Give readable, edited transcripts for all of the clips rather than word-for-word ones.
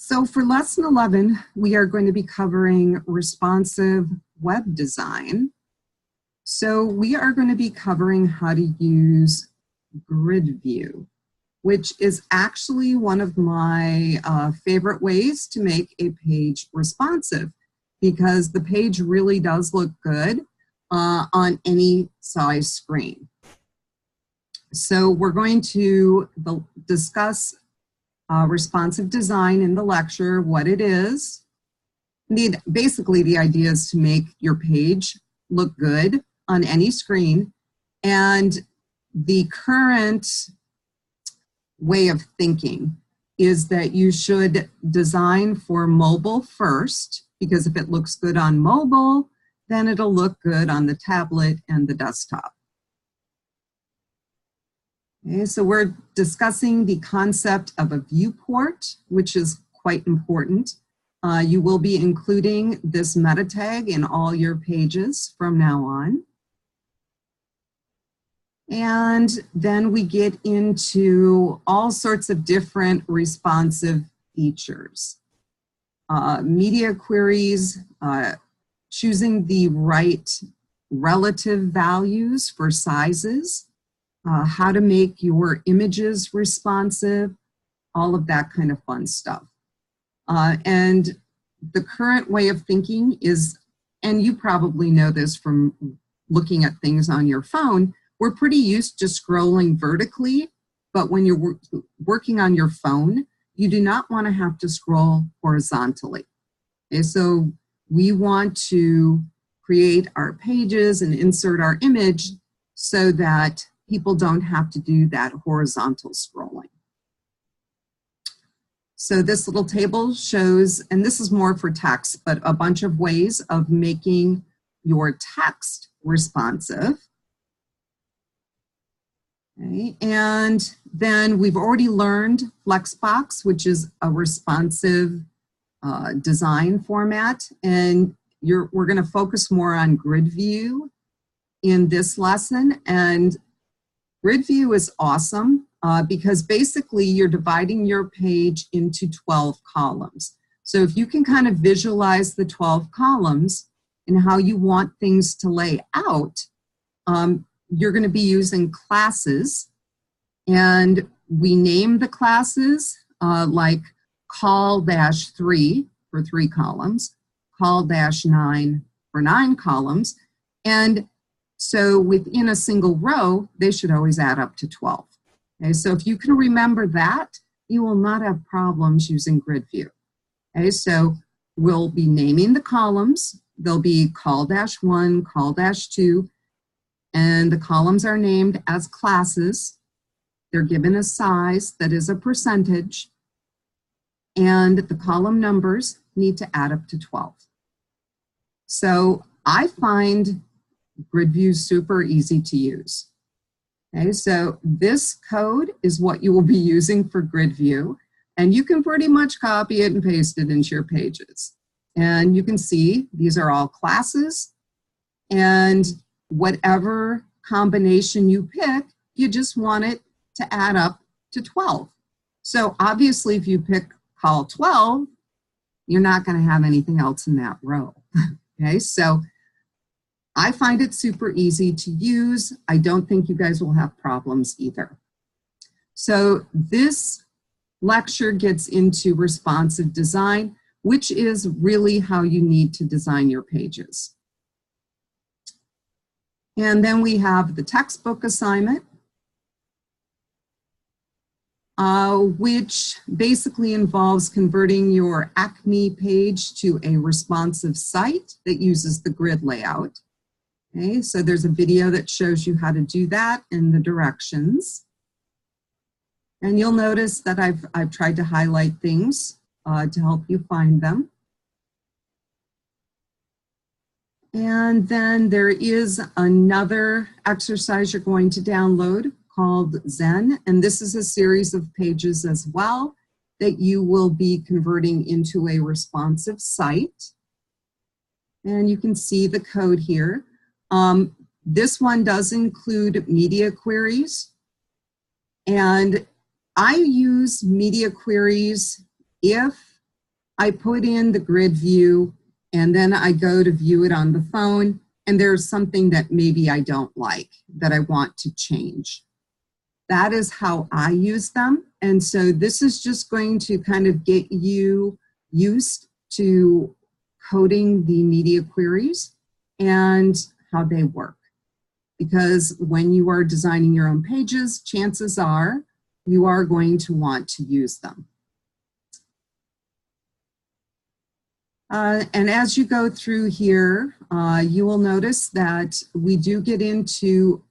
So for lesson 11, we are going to be covering responsive web design. So we are going to be covering how to use grid view, which is actually one of my favorite ways to make a page responsive, because the page really does look good on any size screen. So we're going to discuss responsive design in the lecture, what it is. Basically, the idea is to make your page look good on any screen. And the current way of thinking is that you should design for mobile first, because if it looks good on mobile, then it'll look good on the tablet and the desktop. Okay, so we're discussing the concept of a viewport, which is quite important. You will be including this meta tag in all your pages from now on. And then we get into all sorts of different responsive features. Media queries, choosing the right relative values for sizes, how to make your images responsive, all of that kind of fun stuff. And the current way of thinking is, and you probably know this from looking at things on your phone, we're pretty used to scrolling vertically, but when you're working on your phone, you do not want to have to scroll horizontally. Okay, so we want to create our pages and insert our image so that people don't have to do that horizontal scrolling. So this little table shows, and this is more for text, but a bunch of ways of making your text responsive. Okay, and then we've already learned Flexbox, which is a responsive design format, and we're going to focus more on grid view in this lesson. And grid view is awesome because basically you're dividing your page into 12 columns. So if you can kind of visualize the 12 columns and how you want things to lay out, you're going to be using classes, and we name the classes like call-3 for 3 columns, call-9 for 9 columns, and so within a single row, they should always add up to 12. Okay, so if you can remember that, you will not have problems using grid view. Okay, so we'll be naming the columns. They'll be call-1, call-2, and the columns are named as classes. They're given a size that is a percentage, and the column numbers need to add up to 12. So I find grid view super easy to use. Okay, so this code is what you will be using for grid view, and you can pretty much copy it and paste it into your pages. And you can see these are all classes, and whatever combination you pick, you just want it to add up to 12. So obviously if you pick call 12, you're not going to have anything else in that row. Okay, so I find it super easy to use. I don't think you guys will have problems either. So this lecture gets into responsive design, which is really how you need to design your pages. And then we have the textbook assignment, which basically involves converting your Acme page to a responsive site that uses the grid layout. Okay, so there's a video that shows you how to do that and the directions. And you'll notice that I've tried to highlight things to help you find them. And then there is another exercise you're going to download called Zen, and this is a series of pages as well that you will be converting into a responsive site. And you can see the code here. This one does include media queries, and I use media queries if I put in the grid view, and then I go to view it on the phone, and there's something that maybe I don't like that I want to change. That is how I use them. And so this is just going to kind of get you used to coding the media queries and how they work. Because when you are designing your own pages, chances are you are going to want to use them. And as you go through here, you will notice that we do get into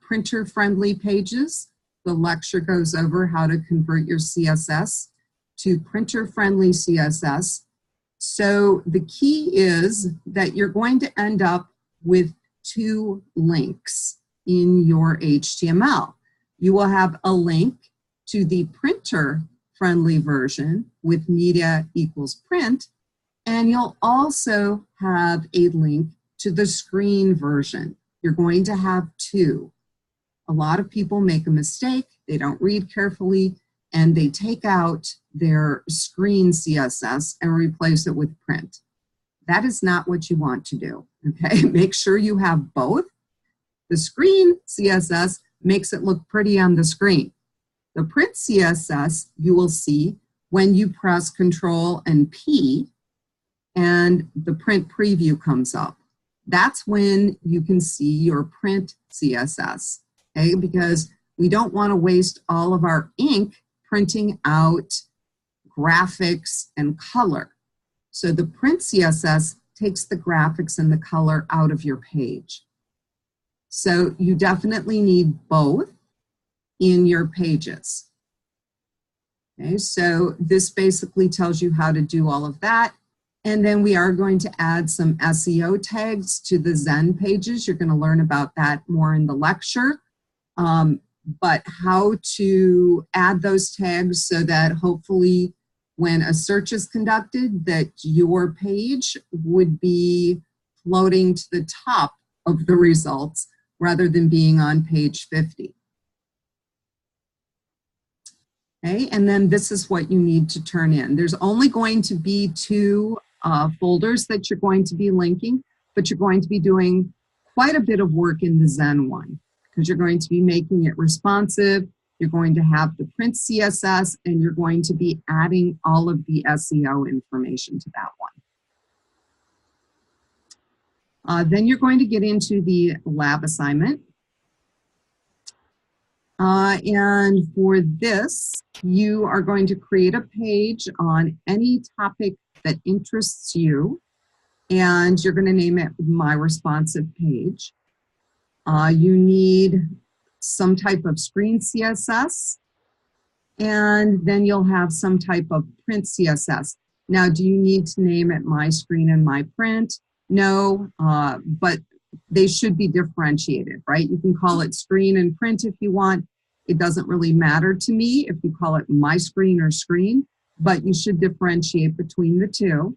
printer-friendly pages. The lecture goes over how to convert your CSS to printer-friendly CSS. So the key is that you're going to end up with 2 links in your HTML. You will have a link to the printer-friendly version with media equals print, and you'll also have a link to the screen version. You're going to have 2. A lot of people make a mistake, they don't read carefully, and they take out their screen CSS and replace it with print. That is not what you want to do, okay? Make sure you have both. The screen CSS makes it look pretty on the screen. The print CSS you will see when you press Control and P and the print preview comes up. That's when you can see your print CSS, okay? Because we don't want to waste all of our ink printing out graphics and color. So the print CSS takes the graphics and the color out of your page. So you definitely need both in your pages. Okay, so this basically tells you how to do all of that. And then we are going to add some SEO tags to the Zen pages. You're going to learn about that more in the lecture. But how to add those tags so that hopefully when a search is conducted, that your page would be floating to the top of the results rather than being on page 50. Okay, and then this is what you need to turn in. There's only going to be 2 folders that you're going to be linking, but you're going to be doing quite a bit of work in the Zen one because you're going to be making it responsive. You're going to have the print CSS, and you're going to be adding all of the SEO information to that one. Then you're going to get into the lab assignment. And for this, you are going to create a page on any topic that interests you, and you're going to name it My Responsive Page. You need some type of screen CSS, and then you'll have some type of print CSS. Now, do you need to name it My Screen and My Print? No, but they should be differentiated, right? You can call it screen and print if you want. It doesn't really matter to me if you call it My Screen or Screen, but you should differentiate between the 2.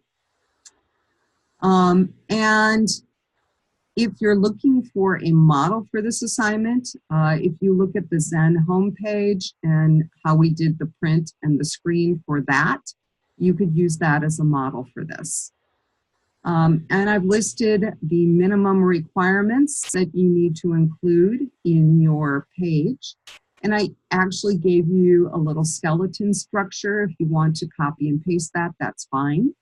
And if you're looking for a model for this assignment, if you look at the Zen homepage and how we did the print and the screen for that, you could use that as a model for this. And I've listed the minimum requirements that you need to include in your page. And I actually gave you a little skeleton structure. If you want to copy and paste that, that's fine.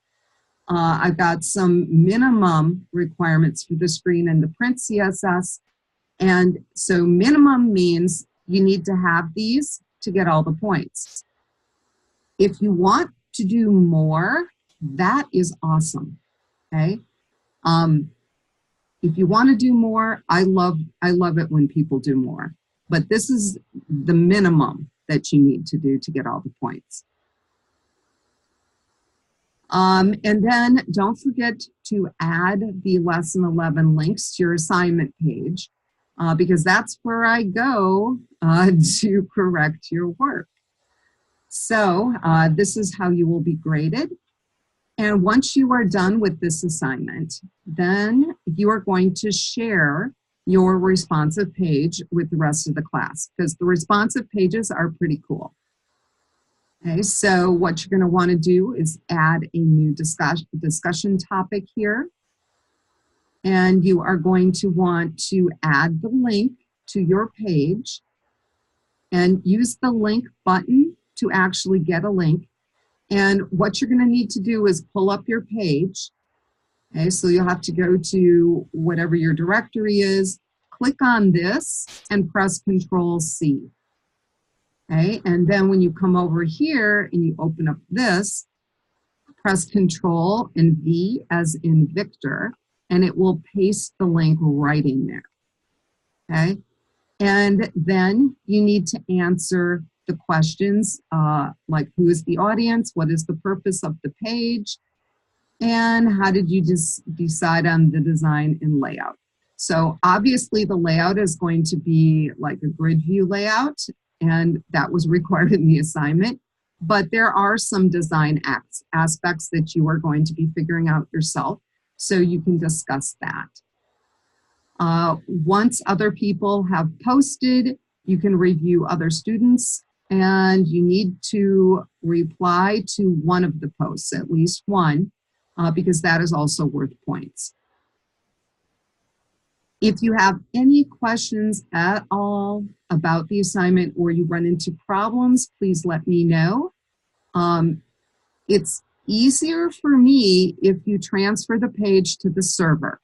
I've got some minimum requirements for the screen and the print CSS. And so minimum means you need to have these to get all the points. If you want to do more, that is awesome, okay? If you want to do more, I love it when people do more. But this is the minimum that you need to do to get all the points. And then don't forget to add the lesson 11 links to your assignment page because that's where I go to correct your work. So this is how you will be graded. And once you are done with this assignment, then you are going to share your responsive page with the rest of the class because the responsive pages are pretty cool. Okay, so what you're going to want to do is add a new discussion topic here. And you are going to want to add the link to your page and use the link button to actually get a link. And what you're going to need to do is pull up your page. Okay, so you'll have to go to whatever your directory is, click on this, and press Control-C. Okay, and then when you come over here and you open up this, press Control and V as in Victor, and it will paste the link right in there. Okay, and then you need to answer the questions like who is the audience, what is the purpose of the page, and how did you decide on the design and layout. So obviously the layout is going to be like a grid view layout, and that was required in the assignment, but there are some design aspects that you are going to be figuring out yourself, so you can discuss that. Once other people have posted, you can review other students, and you need to reply to one of the posts, at least one, because that is also worth points. If you have any questions at all about the assignment or you run into problems, please let me know. It's easier for me if you transfer the page to the server.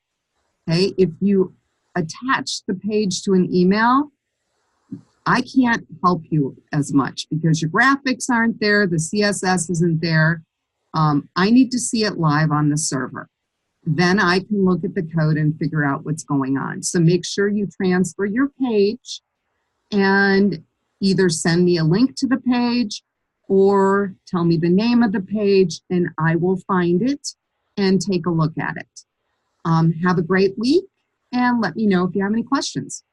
Okay, if you attach the page to an email, I can't help you as much because your graphics aren't there, the CSS isn't there. I need to see it live on the server. Then I can look at the code and figure out what's going on. So make sure you transfer your page and either send me a link to the page or tell me the name of the page and I will find it and take a look at it. Have a great week and let me know if you have any questions.